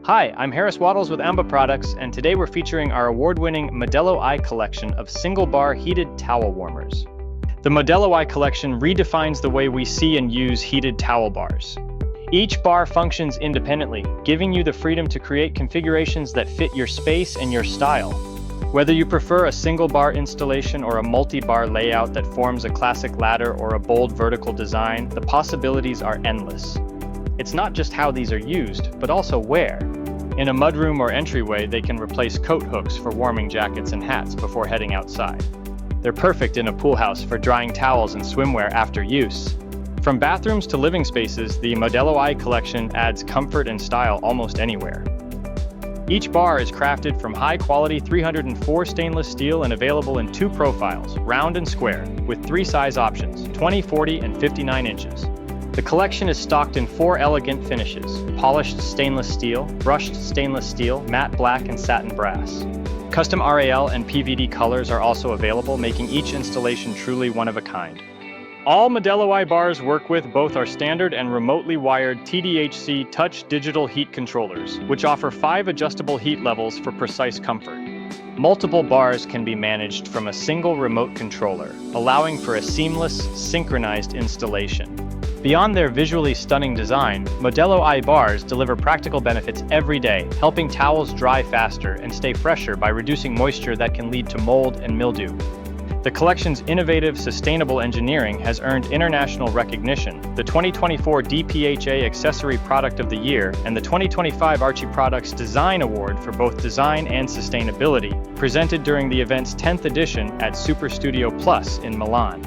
Hi, I'm Harris Waddles with Amba Products, and today we're featuring our award-winning Modello Eye collection of single-bar heated towel warmers. The Modello Eye collection redefines the way we see and use heated towel bars. Each bar functions independently, giving you the freedom to create configurations that fit your space and your style. Whether you prefer a single-bar installation or a multi-bar layout that forms a classic ladder or a bold vertical design, the possibilities are endless. It's not just how these are used, but also where. In a mudroom or entryway, they can replace coat hooks for warming jackets and hats before heading outside. They're perfect in a pool house for drying towels and swimwear after use. From bathrooms to living spaces, the Modello Eye collection adds comfort and style almost anywhere. Each bar is crafted from high-quality 304 stainless steel and available in two profiles, round and square, with three size options, 20, 40, and 59 inches. The collection is stocked in four elegant finishes: polished stainless steel, brushed stainless steel, matte black, and satin brass. Custom RAL and PVD colors are also available, making each installation truly one of a kind. All Modello Eye bars work with both our standard and remotely wired TDHC touch digital heat controllers, which offer 5 adjustable heat levels for precise comfort. Multiple bars can be managed from a single remote controller, allowing for a seamless, synchronized installation. Beyond their visually stunning design, Modello Eye bars deliver practical benefits every day, helping towels dry faster and stay fresher by reducing moisture that can lead to mold and mildew. The collection's innovative, sustainable engineering has earned international recognition, the 2024 DPHA Accessory Product of the Year and the 2025 Archie Products Design Award for both design and sustainability, presented during the event's 10th edition at Super Studio Plus in Milan.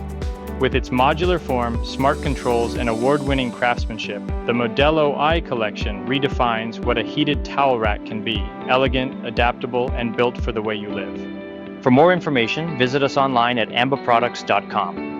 With its modular form, smart controls, and award-winning craftsmanship, the Modello Eye collection redefines what a heated towel rack can be: elegant, adaptable, and built for the way you live. For more information, visit us online at ambaproducts.com.